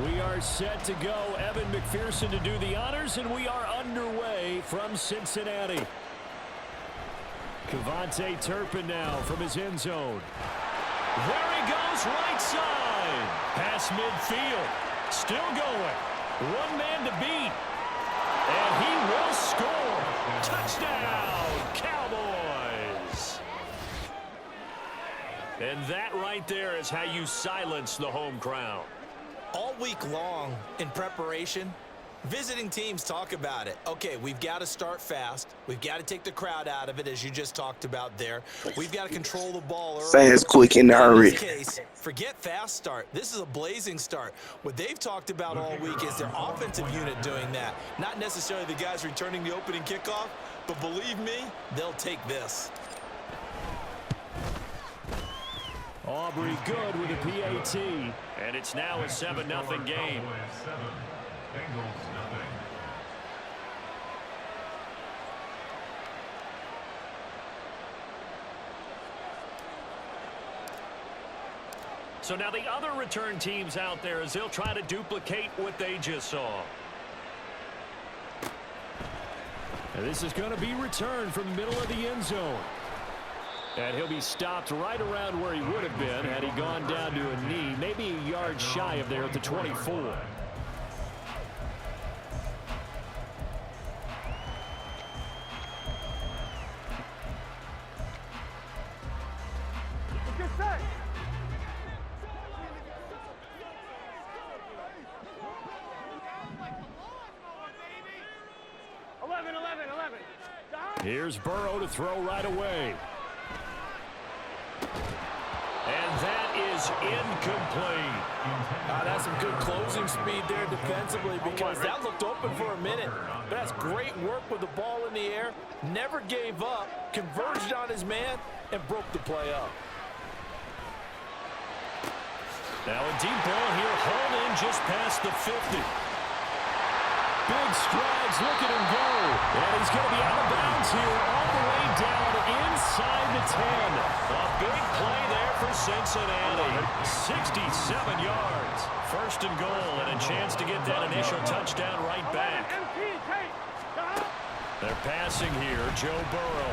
We are set to go. Evan McPherson to do the honors, and we are underway from Cincinnati. Cavante Turpin now from his end zone. There he goes, right side. Pass midfield. Still going. One man to beat. And he will score. Touchdown, Cowboys. And that right there is how you silence the home crowd. All week long in preparation, visiting teams talk about it. Okay, we've got to start fast. We've got to take the crowd out of it, as you just talked about there. We've got to control the ball early. Fast, quick, and hurry. In this case, forget fast start. This is a blazing start. What they've talked about all week is their offensive unit doing that. Not necessarily the guys returning the opening kickoff, but believe me, they'll take this. Aubrey good with a PAT. And it's now a 7-0 game. So now the other return teams out there as they'll try to duplicate what they just saw. And this is going to be returned from the middle of the end zone. And he'll be stopped right around where he would have been had he gone down to a knee, maybe a yard shy of there at the 24. Here's Burrow to throw right away. And that is incomplete. That's some good closing speed there defensively, because that looked open for a minute. But that's great work with the ball in the air. Never gave up, converged on his man, and broke the play up. Now a deep ball here, hauled in just past the 50. Big strides, look at him go. And he's going to be out of bounds here all the way down inside the 10. A big play there for Cincinnati. 67 yards. First and goal, and a chance to get that initial touchdown right back. They're passing here, Joe Burrow.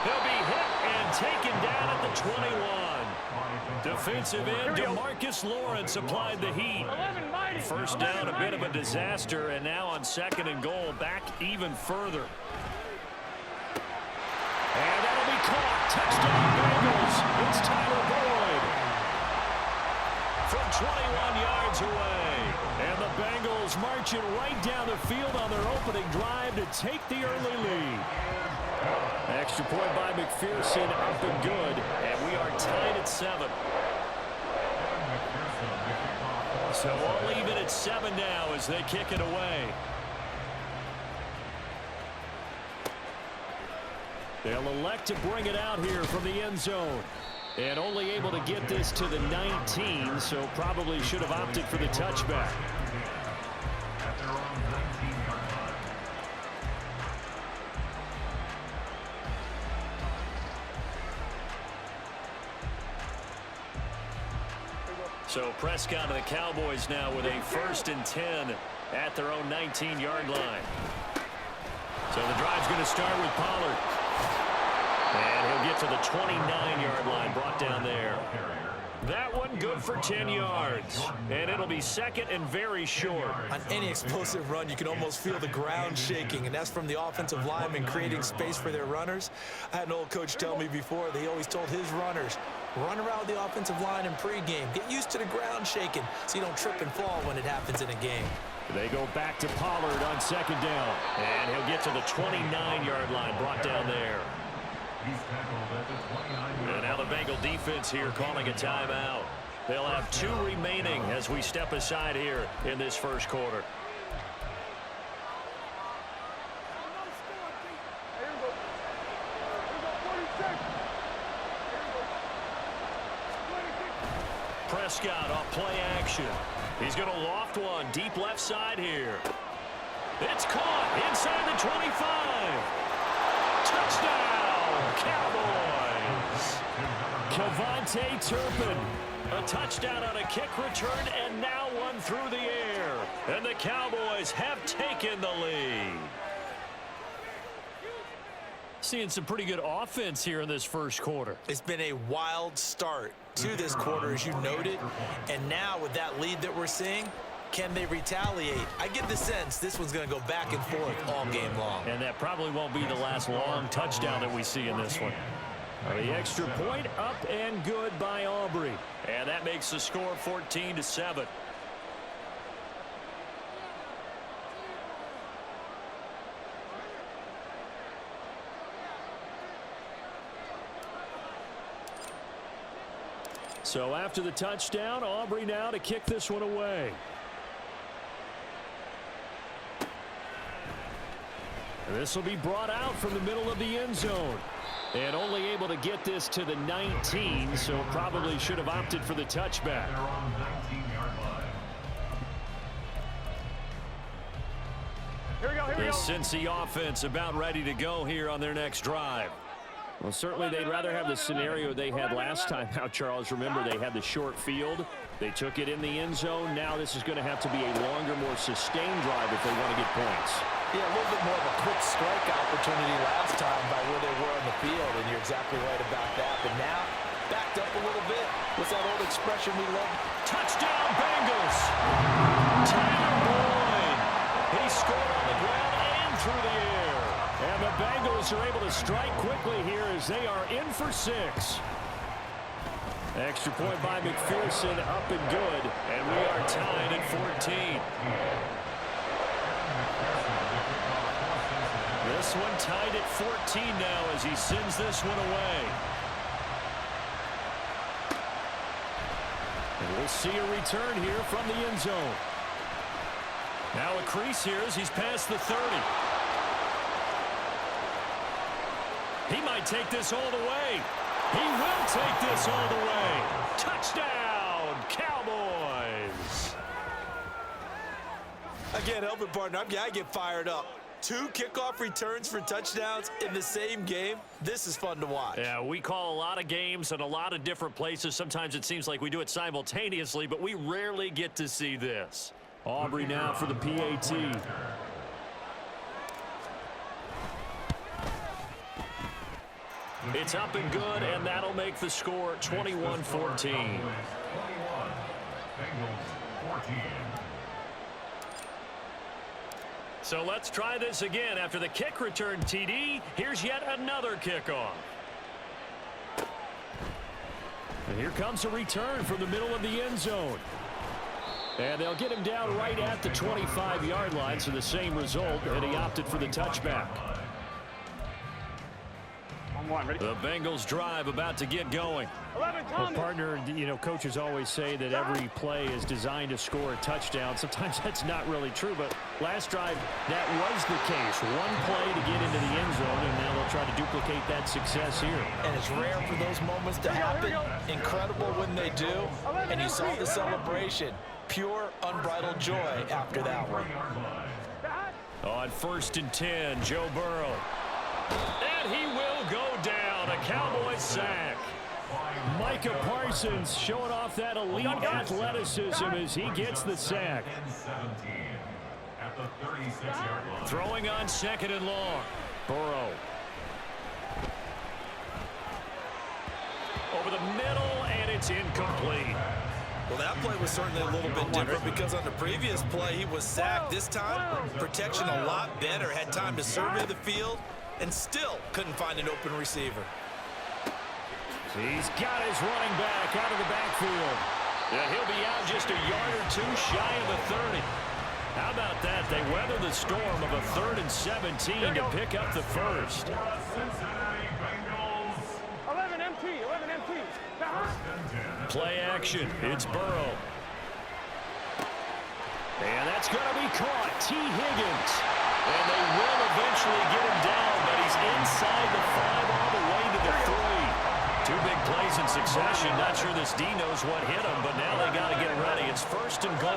He'll be hit and taken down at the 21. Defensive end DeMarcus Lawrence applied the heat. First down, a bit of a disaster, and now on second and goal, back even further. And that'll be caught. Touchdown Bengals. It's Tyler Boyd from 21 yards away. And the Bengals marching right down the field on their opening drive to take the early lead. Extra point by McPherson, up and good, and we are tied at 7. So all even at 7 now as they kick it away. They'll elect to bring it out here from the end zone. And only able to get this to the 19, so probably should have opted for the touchback. So Prescott and the Cowboys now with a 1st and 10 at their own 19-yard line. So the drive's going to start with Pollard. And he'll get to the 29-yard line, brought down there. That one good for 10 yards. And it'll be second and very short. On any explosive run, you can almost feel the ground shaking, and that's from the offensive linemen creating space for their runners. I had an old coach tell me before, they always told his runners, run around the offensive line in pregame. Get used to the ground shaking so you don't trip and fall when it happens in a game. They go back to Pollard on second down. And he'll get to the 29-yard line, brought down there. And now the Bengal defense here calling a timeout. They'll have 2 remaining as we step aside here in this first quarter. Prescott off play action. He's going to loft one deep left side here. It's caught inside the 25. Touchdown, Cowboys. Cavante Turpin A touchdown on a kick return, and now one through the air. And the Cowboys have taken the lead. Seeing some pretty good offense here in this first quarter. It's been a wild start to this quarter, as you noted. And now with that lead that we're seeing, can they retaliate? I get the sense this one's going to go back and forth all game long. And that probably won't be the last long touchdown that we see in this one. The extra point up and good by Aubrey. And that makes the score 14-7. So after the touchdown, Aubrey now to kick this one away. This will be brought out from the middle of the end zone. And only able to get this to the 19, so probably should have opted for the touchback. The Cincy offense about ready to go here on their next drive. Well, certainly they'd rather have the scenario they had last time out, Charles. Remember, they had the short field. They took it in the end zone. Now this is going to have to be a longer, more sustained drive if they want to get points. Yeah, a little bit more of a quick strike opportunity last time by where they were on the field, and you're exactly right about that. But now, backed up a little bit. What's that old expression we love? Touchdown, Bengals! Tyler Boyd. He scored on the ground and through the air. And the Bengals are able to strike quickly here as they are in for 6. Extra point by McPherson, up and good. And we are tied at 14. This one tied at 14 now as he sends this one away. And we'll see a return here from the end zone. Now a crease here as he's past the 30. He might take this all the way. He will take this all the way. Touchdown, Cowboys. Again, helping partner, I get fired up. 2 kickoff returns for touchdowns in the same game. This is fun to watch. Yeah, we call a lot of games in a lot of different places. Sometimes it seems like we do it simultaneously, but we rarely get to see this. Aubrey now for the PAT. It's up and good, and that'll make the score 21-14. So let's try this again. After the kick return TD, here's yet another kickoff. And here comes a return from the middle of the end zone. And they'll get him down right at the 25-yard line, so the same result, and he opted for the touchback. The Bengals drive about to get going. Well, partner, you know, coaches always say that every play is designed to score a touchdown. Sometimes that's not really true, but last drive, that was the case. One play to get into the end zone, and now they'll try to duplicate that success here. And it's rare for those moments to happen. Incredible when they do. And you saw the celebration. Pure, unbridled joy after that one. On 1st and 10, Joe Burrow. And he will go down. A Cowboys sack. Micah Parsons showing off that elite athleticism as he gets the sack. Throwing on 2nd and long. Burrow. Over the middle, and it's incomplete. Well, that play was certainly a little bit different because on the previous play, he was sacked. This time, protection a lot better. Had time to survey the field and still couldn't find an open receiver. He's got his running back out of the backfield. Yeah, he'll be out just a yard or 2 shy of the 30. How about that? They weather the storm of a 3rd and 17 to pick up the first. 11 MT. Play action. It's Burrow. And that's going to be caught. T. Higgins. And they will eventually get him down, but he's inside the 5 all the way to the 3. 2 big plays in succession. Not sure this D knows what hit him, but now they got to get ready. It's 1st and goal.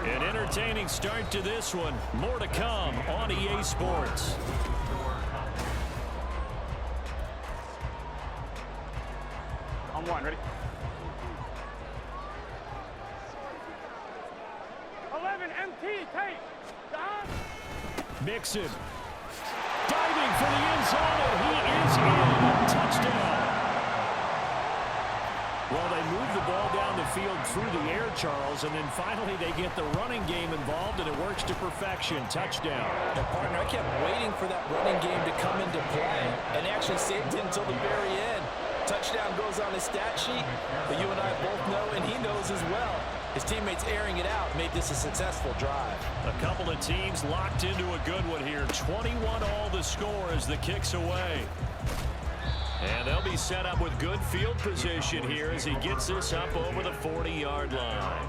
An entertaining start to this one. More to come on EA Sports. On one, ready? 11, MT, tape. Down. Mixon. Diving for the end zone, and he is in. Touchdown. Well, they move the ball down the field through the air, Charles, and then finally they get the running game involved, and it works to perfection. Touchdown. And partner, I kept waiting for that running game to come into play and actually saved it until the very end. Touchdown goes on his stat sheet, but you and I both know, and he knows as well, his teammates airing it out made this a successful drive. A couple of teams locked into a good one here. 21 all the score as the kick's away. And they'll be set up with good field position here as he gets this up over the 40-yard line.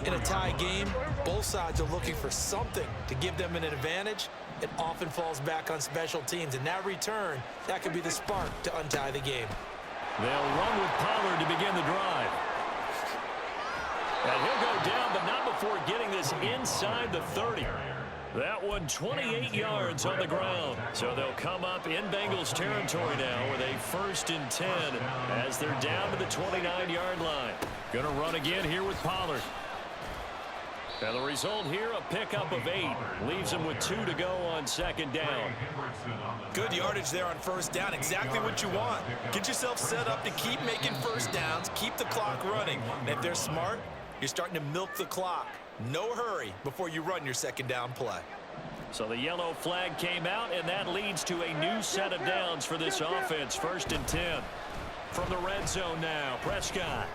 In a tie game, both sides are looking for something to give them an advantage. It often falls back on special teams, and that return, that could be the spark to untie the game. They'll run with Pollard to begin the drive. And he'll go down, but not before getting this inside the 30. That one 28 yards on the ground. So they'll come up in Bengals territory now with a 1st and 10 as they're down to the 29-yard line. Going to run again here with Pollard. And the result here, a pickup of 8. Leaves him with 2 to go on 2nd down. Good yardage there on 1st down. Exactly what you want. Get yourself set up to keep making 1st downs, keep the clock running. And if they're smart, you're starting to milk the clock. No hurry before you run your 2nd down play. So the yellow flag came out, and that leads to a new set of downs for this offense. 1st and 10. From the red zone now, Prescott.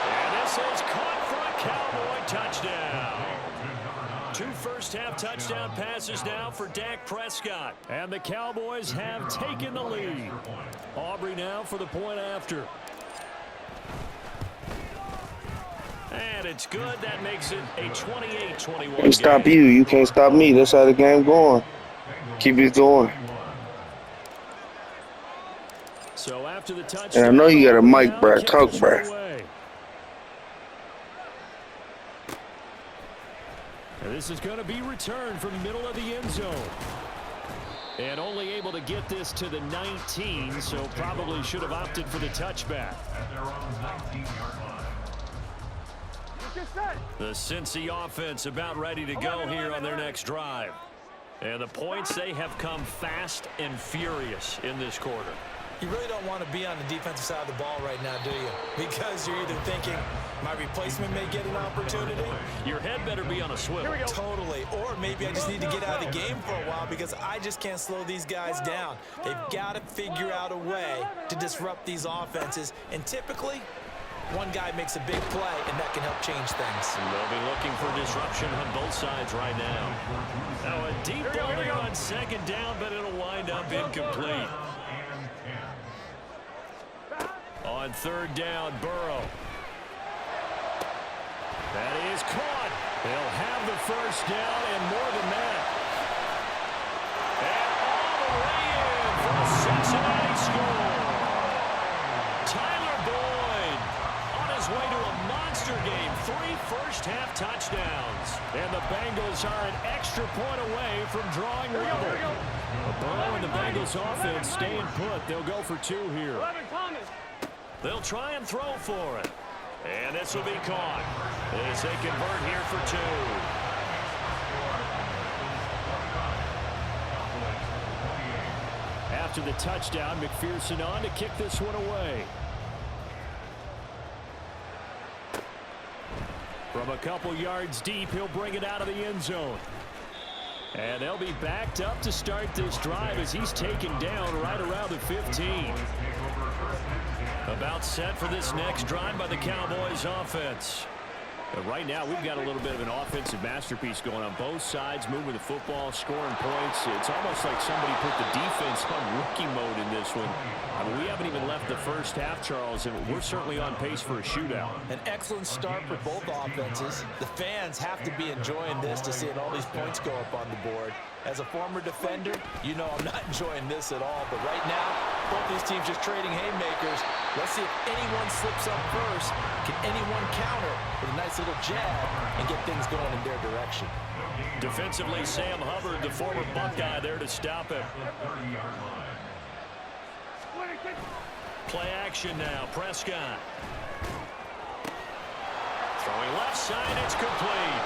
And this is caught for a Cowboy touchdown. 2 first-half touchdown passes now for Dak Prescott. And the Cowboys have taken the lead. Aubrey now for the point after. And it's good. That makes it a 28-21 Can't stop you. You can't stop me. That's how the game going. Keep it going. So after the touchdown, And I know you got a mic, bruh. Talk, bruh. This is going to be returned from the middle of the end zone. And only able to get this to the 19, so probably should have opted for the touchback. The Cincy offense about ready to go here on their next drive. And the points, they have come fast and furious in this quarter. You really don't want to be on the defensive side of the ball right now, do you? Because you're either thinking, my replacement may get an opportunity. Your head better be on a swivel. Totally. Or maybe I just need to get out of the game for a while because I just can't slow these guys down. They've got to figure out a way to disrupt these offenses. And typically, one guy makes a big play, and that can help change things. And they'll be looking for disruption on both sides right now. Now a deep ball there on 2nd down, but it'll wind up incomplete. On 3rd down, Burrow. That is caught. They'll have the 1st down and more than that. And all the way in for a Cincinnati score. Tyler Boyd on his way to a monster game. 3 first-half touchdowns. And the Bengals are an extra point away from drawing level. Burrow and the Bengals offense staying put. They'll go for 2 here. They'll try and throw for it. And this will be caught as they convert here for 2. After the touchdown, McPherson on to kick this one away. From a couple yards deep, he'll bring it out of the end zone. And they'll be backed up to start this drive as he's taken down right around the 15. About set for this next drive by the Cowboys offense. But right now, we've got a little bit of an offensive masterpiece going on both sides, moving the football, scoring points. It's almost like somebody put the defense on rookie mode in this one. I mean, we haven't even left the first half, Charles, and we're certainly on pace for a shootout. An excellent start for both offenses. The fans have to be enjoying this to see all these points go up on the board. As a former defender, you know I'm not enjoying this at all. But right now, both these teams just trading haymakers. Let's see if anyone slips up first. Can anyone counter with a nice little jab and get things going in their direction? Defensively, Sam Hubbard, the former Buckeye, there to stop him. Play action now. Prescott. Throwing left side. It's complete.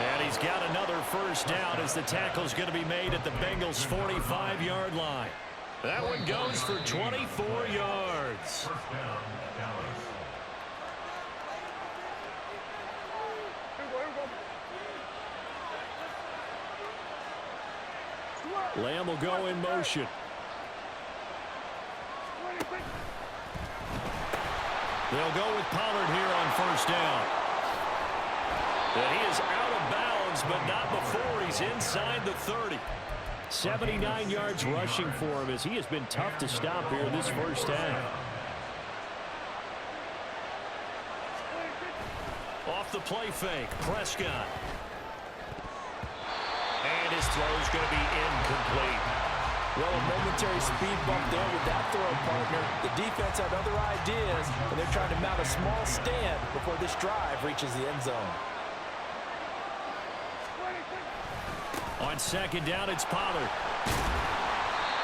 And he's got another first down as the tackle's going to be made at the Bengals' 45-yard line. That one goes for 24 yards. Lamb will go in motion. They'll go with Pollard here on first down. And he is out of bounds, but not before he's inside the 30. 79 yards rushing for him as he has been tough to stop here this first half. Off the play fake, Prescott. And his throw's going to be incomplete. Well, a momentary speed bump there with that throw, partner. The defense had other ideas, and they're trying to mount a small stand before this drive reaches the end zone. On second down, it's Pollard.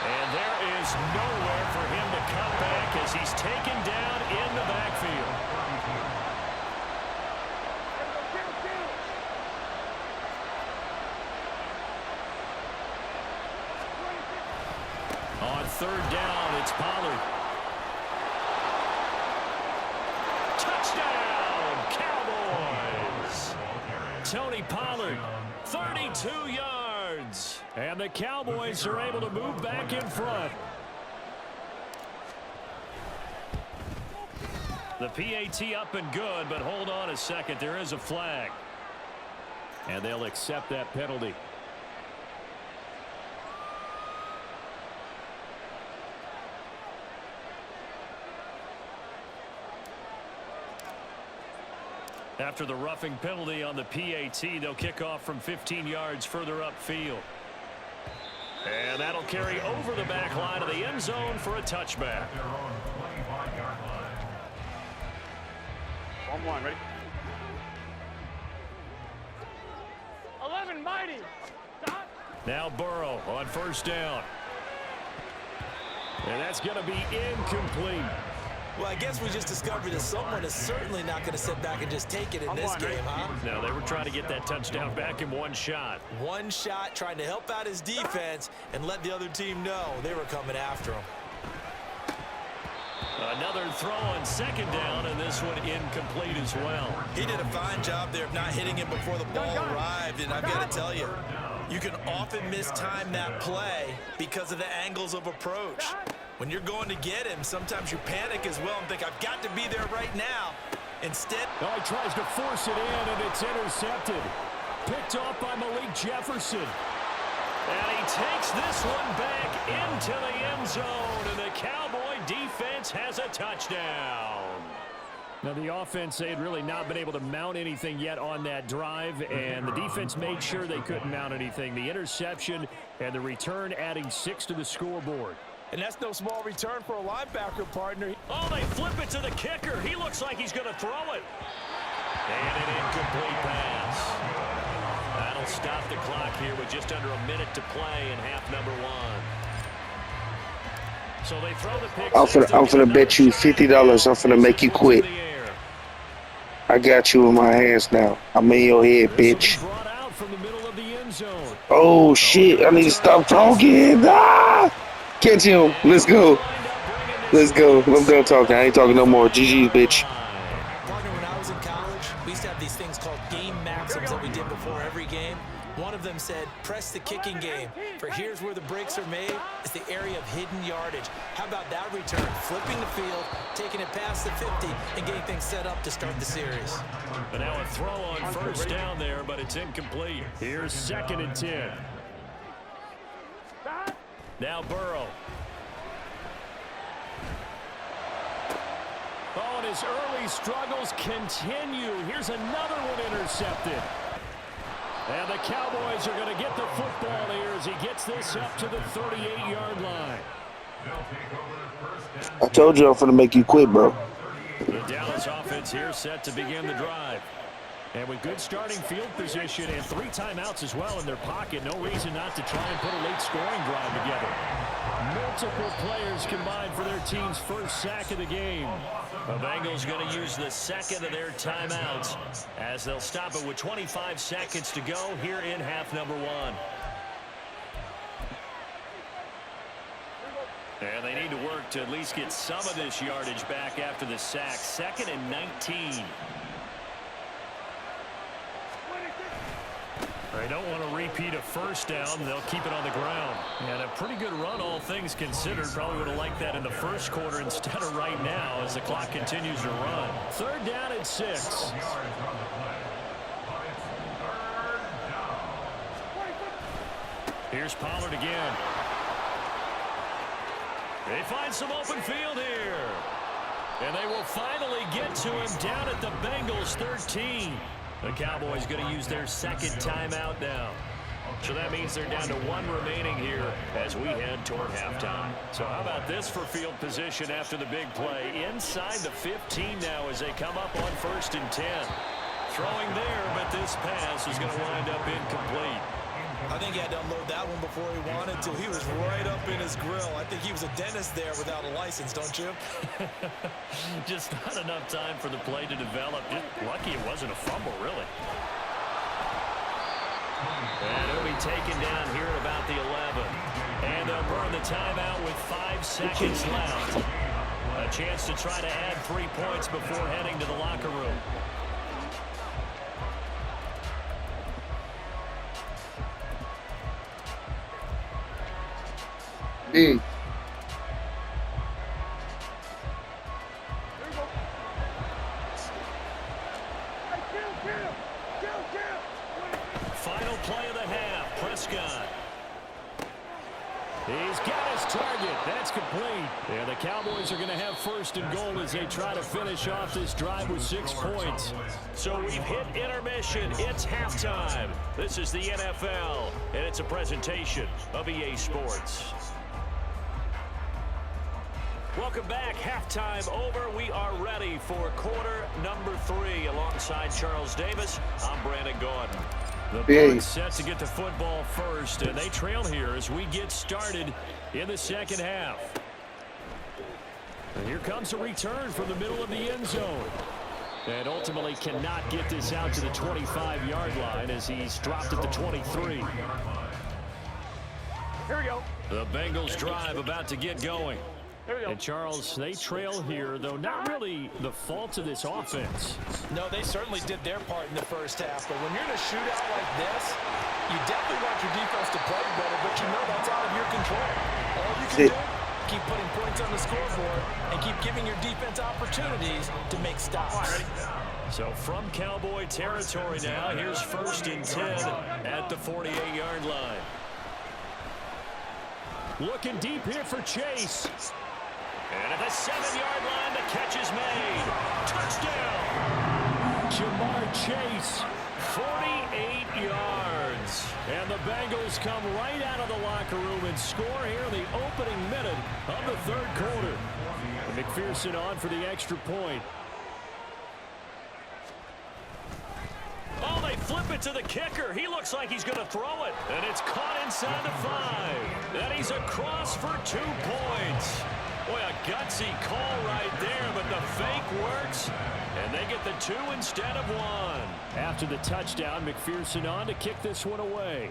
And there is nowhere for him to cut back as he's taken down in the backfield. On third down, it's Pollard. Touchdown, Cowboys! Tony Pollard, 32 yards. And the Cowboys are able to move back in front. The PAT up and good, but hold on a second. There is a flag. And they'll accept that penalty. After the roughing penalty on the PAT, they'll kick off from 15 yards further upfield. And that'll carry over the back line of the end zone for a touchback. 1-1, ready? 11, mighty. Stop. Now Burrow on first down. And that's going to be incomplete. Well, I guess we just discovered that someone is certainly not going to sit back and just take it in this game, huh? No, they were trying to get that touchdown back in one shot. One shot, trying to help out his defense and let the other team know they were coming after him. Another throw on second down, and this one incomplete as well. He did a fine job there of not hitting him before the ball arrived, and I've got to tell you, you can often mistime that play because of the angles of approach. When you're going to get him, sometimes you panic as well and think, I've got to be there right now. Instead, oh, he tries to force it in, and it's intercepted. Picked off by Malik Jefferson. And he takes this one back into the end zone, and the Cowboy defense has a touchdown. Now, the offense, they had really not been able to mount anything yet on that drive, and the defense made sure they couldn't mount anything. The interception and the return adding 6 to the scoreboard. And that's no small return for a linebacker, partner. Oh, they flip it to the kicker. He looks like he's going to throw it. And an incomplete pass. That'll stop the clock here with just under a minute to play in half number 1. So they throw the pick. I'm finna bet you $50 I'm finna make you quit. I got you in my hands now. I'm in your head, bitch. Oh, shit. I need to stop talking. Ah! Catch him. Let's go. Let's go. I'm done talking. I ain't talking no more. GG, bitch. Partner, when I was in college, we used to have these things called game maxims that we did before every game. One of them said, press the kicking game. For here's where the breaks are made. It's the area of hidden yardage. How about that return? Flipping the field, taking it past the 50, and getting things set up to start the series. But now a throw on first down there, but it's incomplete. Here's 2nd and 10. Now Burrow. Oh, and his early struggles continue. Here's another one intercepted. And the Cowboys are going to get the football here as he gets this up to the 38-yard line. I told you I'm finna make you quit, bro. The Dallas offense here set to begin the drive. And with good starting field position and 3 timeouts as well in their pocket, no reason not to try and put a late scoring drive together. Multiple players combined for their team's first sack of the game. The Bengals going to use the second of their timeouts as they'll stop it with 25 seconds to go here in half number 1. And they need to work to at least get some of this yardage back after the sack. 2nd and 19. They don't want to repeat a first down. They'll keep it on the ground. And a pretty good run, all things considered. Probably would have liked that in the first quarter instead of right now as the clock continues to run. 3rd down and 6. Here's Pollard again. They find some open field here. And they will finally get to him down at the Bengals 13. The Cowboys going to use their 2nd timeout now. So that means they're down to 1 remaining here as we head toward halftime. So how about this for field position after the big play? Inside the 15 now as they come up on 1st and 10. Throwing there, but this pass is going to wind up incomplete. I think he had to unload that one before he wanted to. He was right up in his grill. I think he was a dentist there without a license, don't you? Just not enough time for the play to develop. Just lucky it wasn't a fumble, really. And it'll be taken down here at about the 11. And they'll burn the timeout with 5 seconds left. A chance to try to add 3 points before heading to the locker room. Mm. Final play of the half, Prescott. He's got his target. That's complete. And the Cowboys are going to have 1st and goal as they try to finish off this drive with 6 points. So we've hit intermission. It's halftime. This is the NFL, and it's a presentation of EA Sports. Welcome back. Halftime over. We are ready for quarter number 3. Alongside Charles Davis, I'm Brandon Gordon. The Bucs set to get the football first, and they trail here as we get started in the 2nd half. And here comes a return from the middle of the end zone. And ultimately cannot get this out to the 25-yard line as he's dropped at the 23. Here we go. The Bengals drive about to get going. And Charles, they trail here, though not really the fault of this offense. No, they certainly did their part in the first half. But when you're in a shootout like this, you definitely want your defense to play better, but you know that's out of your control. All you can do, keep putting points on the scoreboard and keep giving your defense opportunities to make stops. So from Cowboy territory now, here's 1st and 10 at the 48-yard line. Looking deep here for Chase. And at the 7-yard line, the catch is made. Touchdown! Jamar Chase, 48 yards. And the Bengals come right out of the locker room and score here in the opening minute of the 3rd quarter. McPherson on for the extra point. Oh, they flip it to the kicker. He looks like he's going to throw it. And it's caught inside the 5. And he's across for 2 points. Boy, a gutsy call right there, but the fake works. And they get the 2 instead of 1. After the touchdown, McPherson on to kick this one away.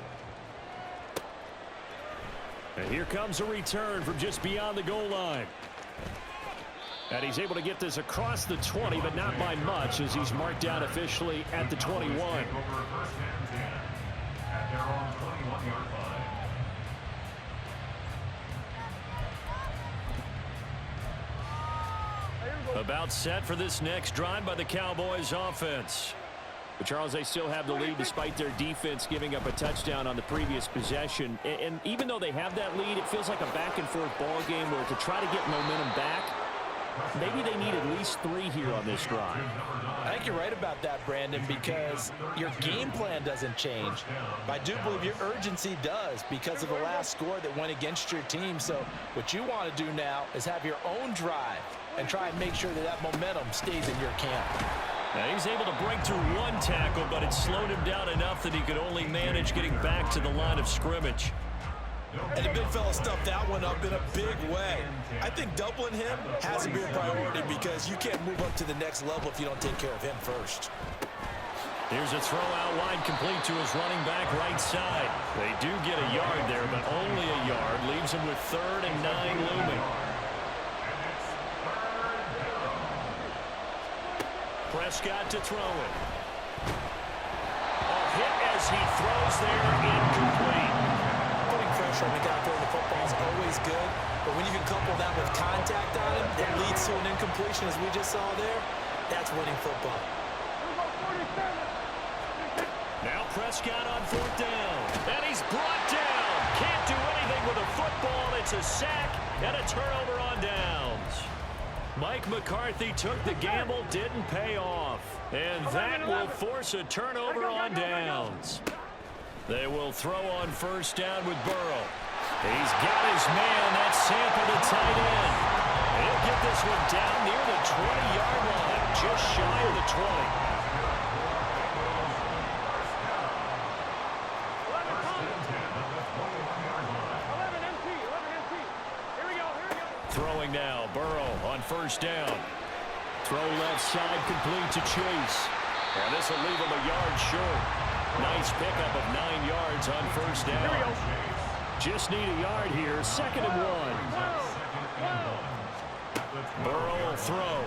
And here comes a return from just beyond the goal line. And he's able to get this across the 20, but not by much as he's marked down officially at the 21. About set for this next drive by the Cowboys offense. But Charles, they still have the lead despite their defense giving up a touchdown on the previous possession. And even though they have that lead, it feels like a back-and-forth ball game where to try to get momentum back, maybe they need at least 3 here on this drive. I think you're right about that, Brandon, because your game plan doesn't change. But I do believe your urgency does because of the last score that went against your team. So what you want to do now is have your own drive and try and make sure that that momentum stays in your camp. Now he's able to break through one tackle, but it slowed him down enough that he could only manage getting back to the line of scrimmage. And the big fella stuffed that one up in a big way. I think doubling him has to be a priority because you can't move up to the next level if you don't take care of him first. Here's a throw out wide, complete to his running back right side. They do get a yard there, but only a yard. Leaves him with 3rd and 9 looming. Prescott to throw it. A hit as he throws there, incomplete. Putting pressure on the guy throwing the football is always good, but when you can couple that with contact on him, it leads to an incompletion as we just saw there. That's winning football. Now Prescott on 4th down, and he's brought down. Can't do anything with a football. It's a sack and a turnover on downs. Mike McCarthy took the gamble, didn't pay off. And that will force a turnover on downs. They will throw on 1st down with Burrow. He's got his man. That's Sample to tight end. He'll get this one down near the 20-yard line, just shy of the 20. Throwing now, Burrow on 1st down. Throw left side, complete to Chase. And this will leave him a yard short. Nice pickup of 9 yards on 1st down. Just need a yard here, 2nd and 1. Burrow will throw.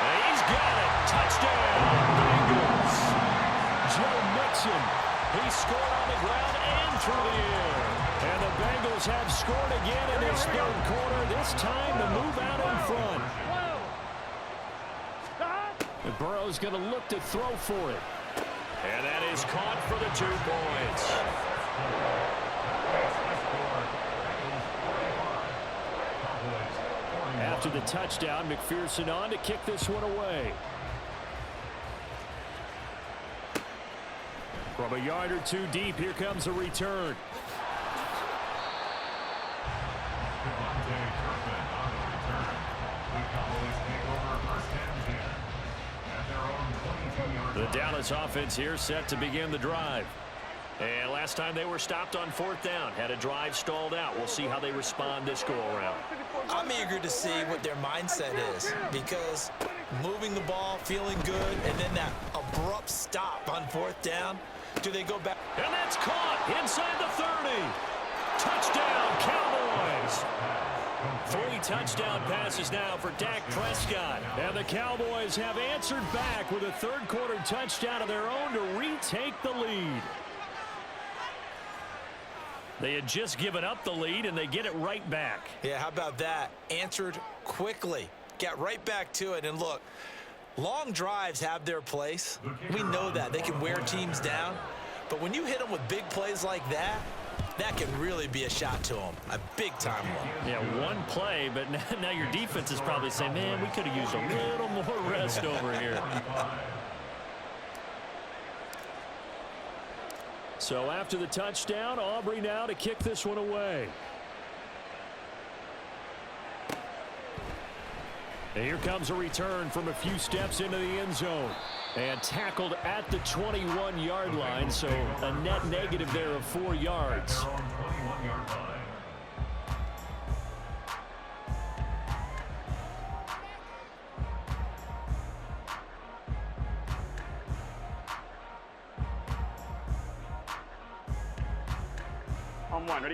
And he's got it. Touchdown, Bengals. Joe Mixon. He scored on the ground and through the air. And the Bengals have scored again in this 3rd quarter, this time to move out in front. And Burrow's going to look to throw for it. And that is caught for the 2 points. After the touchdown, McPherson on to kick this one away. From a yard or 2 deep, here comes a return. The Dallas offense here set to begin the drive. And last time they were stopped on 4th down, had a drive stalled out. We'll see how they respond this go-around. I'm eager to see what their mindset is because moving the ball, feeling good, and then that abrupt stop on 4th down, do they go back? And that's caught inside the 30. Touchdown, Cowboys. 3 touchdown passes now for Dak Prescott. And the Cowboys have answered back with a 3rd quarter touchdown of their own to retake the lead. They had just given up the lead, and they get it right back. Yeah, how about that? Answered quickly. Got right back to it. And look, long drives have their place. We know that. They can wear teams down. But when you hit them with big plays like that, that can really be a shot to them. A big-time one. Yeah, one play, but now your defense is probably saying, man, we could have used a little more rest over here. So after the touchdown, Aubrey now to kick this one away. And here comes a return from a few steps into the end zone. And tackled at the 21-yard line, so a net negative there of 4 yards.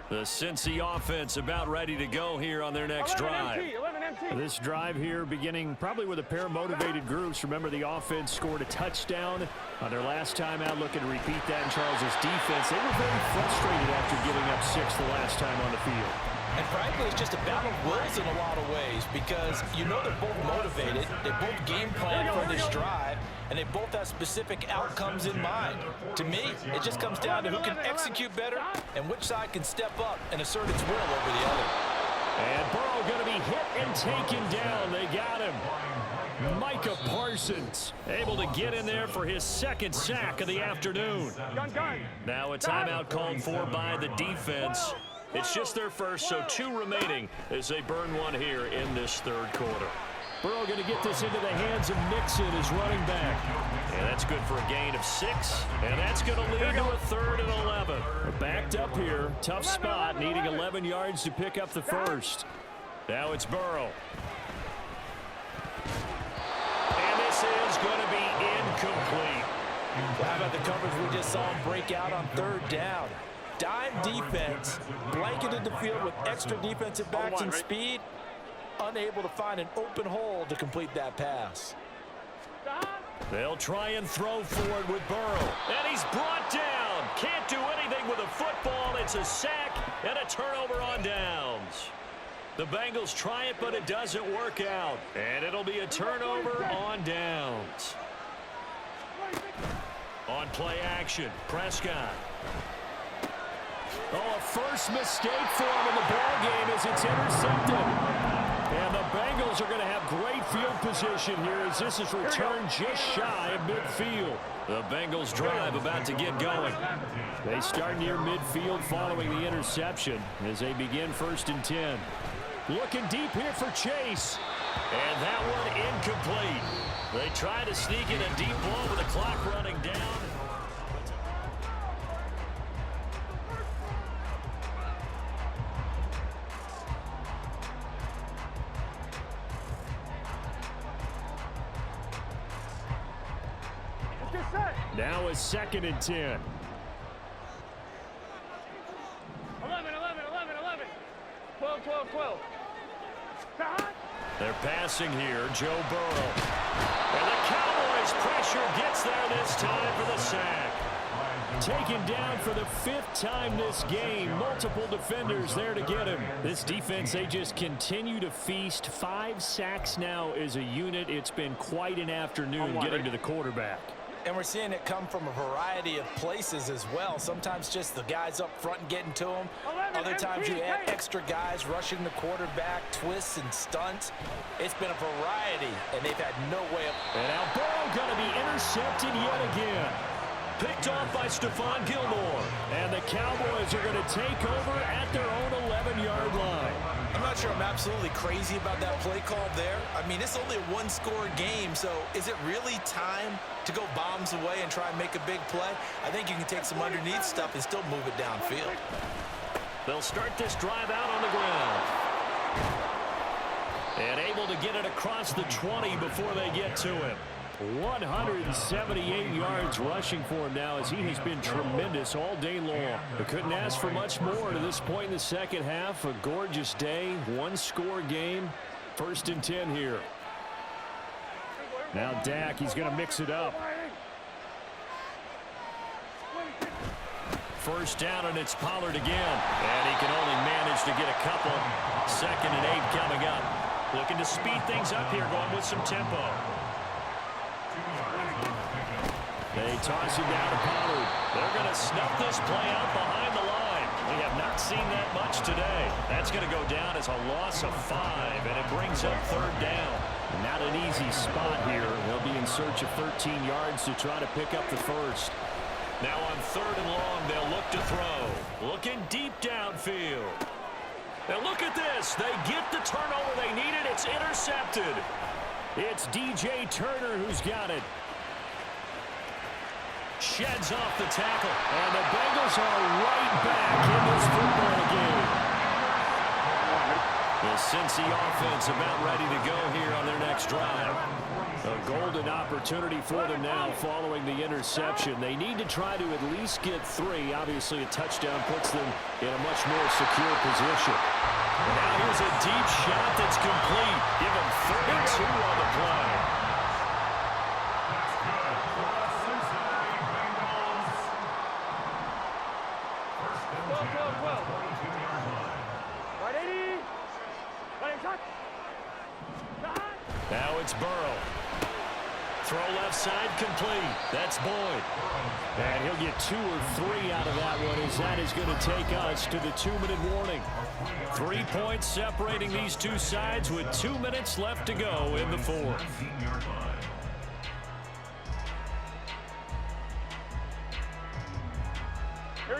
The Cincy offense about ready to go here on their next drive. This drive here beginning probably with a pair of motivated groups. Remember, the offense scored a touchdown on their last time out, looking to repeat that in Charles's defense. They were very frustrated after giving up 6 the last time on the field. And frankly, it's just a battle of wills in a lot of ways because you know they're both motivated, they both game plan for this drive, and they both have specific outcomes in mind. To me, it just comes down to who can execute better and which side can step up and assert its will over the other. And Burrow going to be hit and taken down. They got him. Micah Parsons able to get in there for his 2nd sack of the afternoon. Now a timeout called for by the defense. It's just their first, so 2 remaining as they burn one here in this 3rd quarter. Burrow going to get this into the hands of Mixon as running back. And that's good for a gain of 6. And that's going to lead to a 3rd and 11. We're backed up here. Tough spot, needing 11 yards to pick up the first. Now it's Burrow. And this is going to be incomplete. How about the coverage we just saw him break out on 3rd down? Dime defense, blanketed the field with extra defensive backs and speed. Unable to find an open hole to complete that pass. They'll try and throw forward with Burrow. And he's brought down. Can't do anything with a football. It's a sack and a turnover on downs. The Bengals try it, but it doesn't work out. And it'll be a turnover on downs. On play action, Prescott. Oh, a first mistake for him in the ball game as it's intercepted. And the Bengals are going to have great field position here as this is returned just shy of midfield. The Bengals drive about to get going. They start near midfield following the interception as they begin 1st and 10. Looking deep here for Chase. And that one incomplete. They try to sneak in a deep ball with the clock running down. Now is 2nd and 10. 11, 11, 11, 11. 12, 12, 12. They're passing here, Joe Burrow. And the Cowboys' pressure gets there this time for the sack. Taken down for the 5th time this game. Multiple defenders there to get him. This defense, they just continue to feast. 5 sacks now as a unit. It's been quite an afternoon getting to the quarterback. And we're seeing it come from a variety of places as well. Sometimes just the guys up front and getting to them. Other times you add extra guys rushing the quarterback, twists and stunts. It's been a variety, and they've had no way of... And now Burrow going to be intercepted yet again. Picked off by Stephon Gilmore. And the Cowboys are going to take over at their own 11-yard line. I'm not sure I'm absolutely crazy about that play call there. I mean, it's only a 1-score game, so is it really time to go bombs away and try and make a big play? I think you can take some underneath stuff and still move it downfield. They'll start this drive out on the ground. And able to get it across the 20 before they get to him. 178 yards rushing for him now as he has been tremendous all day long. They couldn't ask for much more to this point in the second half. A gorgeous day, 1-score game. 1st and 10 here. Now Dak, he's going to mix it up. 1st down, and it's Pollard again. And he can only manage to get a couple. 2nd and 8 coming up. Looking to speed things up here, going with some tempo. They toss him down to Pollard. They're going to snuff this play out behind the line. We have not seen that much today. That's going to go down as a loss of 5, and it brings up 3rd down. Not an easy spot here. They'll be in search of 13 yards to try to pick up the first. Now on 3rd and long, they'll look to throw. Looking deep downfield. Now look at this. They get the turnover they needed. It's intercepted. It's DJ Turner who's got it. Sheds off the tackle. And the Bengals are right back in this football game. The Cincy offense about ready to go here on their next drive. A golden opportunity for them now following the interception. They need to try to at least get 3. Obviously, a touchdown puts them in a much more secure position. Now here's a deep shot that's complete. Give him 32 on the play. Now it's Burrow. Throw left side complete. That's Boyd. And he'll get 2 or 3 out of that one as that is going to take us to the 2-minute warning. 3 points separating these two sides with 2 minutes left to go in the 4th.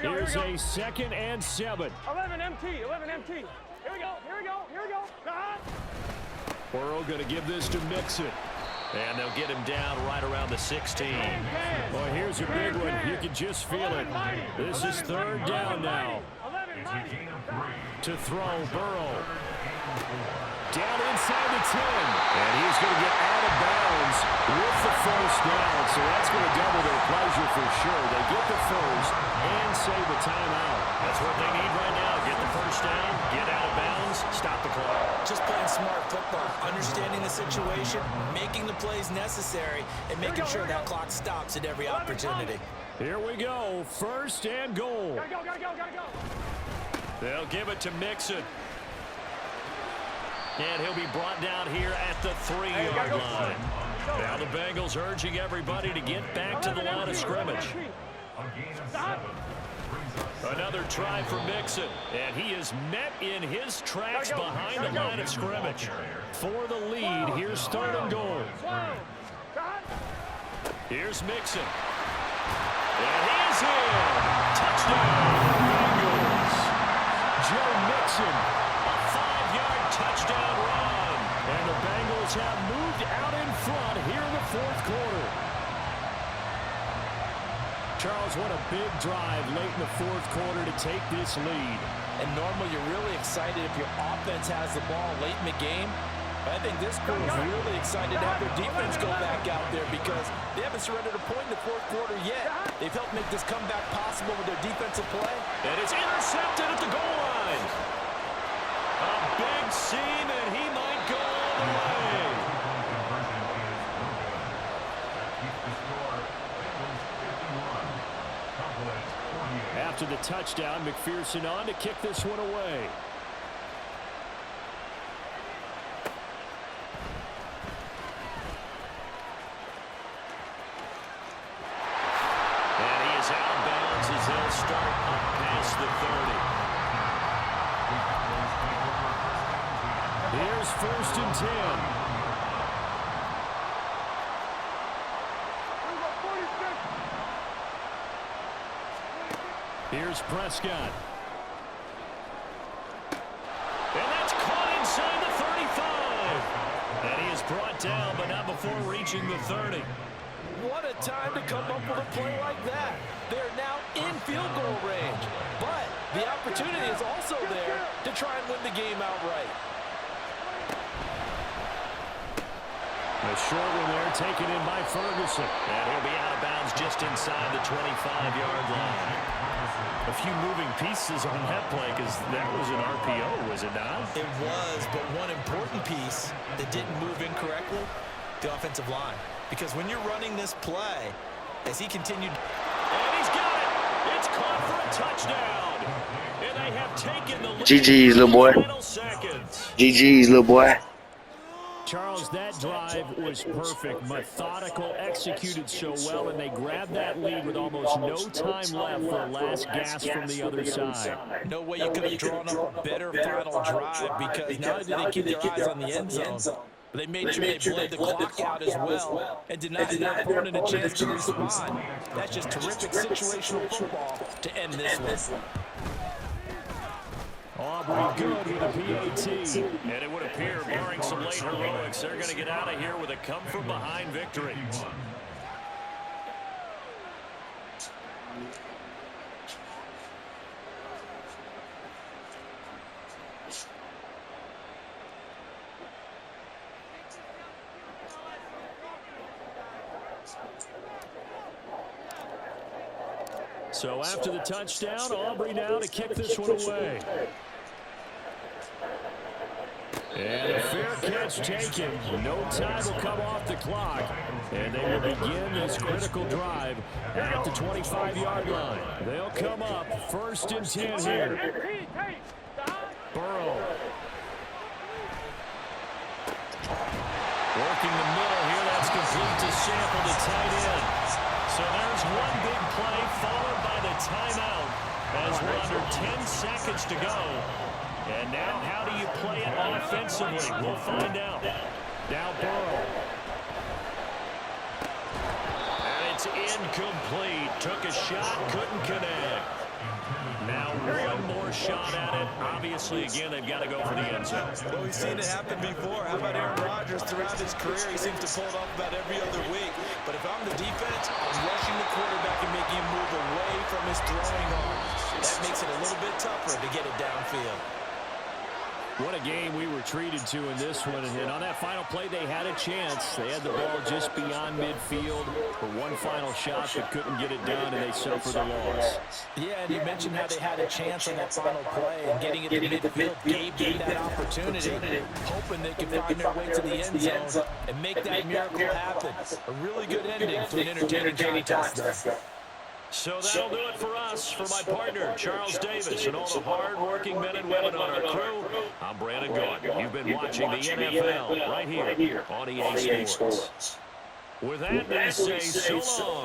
Here's a 2nd and 7. 11 MT, 11 MT. Here we go, here we go, here we go. Burrow going to give this to Mixon. And they'll get him down right around the 16. Well, here's a big one. You can just feel it. This is third down now. To throw, Burrow. Down inside the 10. And he's going to get out of bounds with the first down. So that's going to double their pleasure for sure. They get the first and save the timeout. That's what they need right now. Get the first down, get out of bounds, stop the clock. Just playing smart football, understanding the situation, making the plays necessary, and making sure that clock stops at every opportunity. Here we go. First and goal. Gotta go. They'll give it to Mixon. And he'll be brought down here at the 3-yard line. Now the Bengals urging everybody to get back to the line of scrimmage. Another try for Mixon. And he is met in his tracks behind the line of scrimmage. For the lead, here's third and goal. Here's Mixon. And he is in. Touchdown, Bengals. Joe Mixon. A 5-yard touchdown run. And the Bengals have moved out in front here in the fourth quarter. Charles, what a big drive late in the fourth quarter to take this lead. And normally you're really excited if your offense has the ball late in the game. But I think this crew is really excited to have their defense go back out there because they haven't surrendered a point in the fourth quarter yet. They've helped make this comeback possible with their defensive play. And it's intercepted at the goal line. A big seam, and he might go all the way. After the touchdown, McPherson on to kick this one away. And he is out of bounds as they'll start past the 30. Here's first and 10. Here's Prescott. And that's caught inside the 35. And he is brought down, but not before reaching the 30. What a time to come up with a play like that. They're now in field goal range. But the opportunity is also there to try and win the game outright. A short one there taken in by Ferguson. And he'll be out of bounds just inside the 25-yard line. A few moving pieces on that play because that was an RPO, was it not? It was, but one important piece that didn't move incorrectly, the offensive line. Because when you're running this play, as he continued... And he's got it! It's caught for a touchdown! And they have taken the lead. GG's, little boy. GG's, little boy. Charles, that drive was perfect, methodical, executed so well, and they grabbed that lead with almost no time left for a last gasp from the other side. No way you could have drawn up a better final drive because not only did they keep their eyes on the end zone, but they made sure they played the clock out as well and did not give their opponent a chance to respond. That's just terrific situational football to end this one. Aubrey good with a PAT. And it would appear, barring some late heroics, they're going to get out of here with a come-from-behind victory. So after the touchdown, Aubrey now to kick this one away. And a fair catch taken. No time will come off the clock. And they will begin this critical drive at the 25-yard line. They'll come up first and 10 here. Burrow. Working the middle here. That's complete to Sample to tight end. So there's one big play followed by the timeout as we're under 10 seconds to go. And now how do you play it offensively? We'll find out. Now Burrow. And it's incomplete. Took a shot, couldn't connect. Now one more shot at it. Obviously, again, they've got to go for the end zone. Well, we've seen it happen before. How about Aaron Rodgers throughout his career? He seems to pull it off about every other week. But if I'm the defense, I'm rushing the quarterback and making him move away from his throwing arm. That makes it a little bit tougher to get it downfield. What a game we were treated to in this one. And on that final play, they had a chance. They had the ball just beyond midfield for one final shot, but couldn't get it done, and they suffered a loss. Yeah, and you mentioned how they had a chance on that final play, and getting it to midfield gave them that opportunity, hoping they could find their way to the end zone and make that miracle happen. A really good ending to an entertaining contest. So that'll do it for us. For my partner, Charles Davis, and all the hard-working men and women on our crew, I'm Brandon Gordon. You've been watching the NFL right here on EA Sports. With that, we say so long.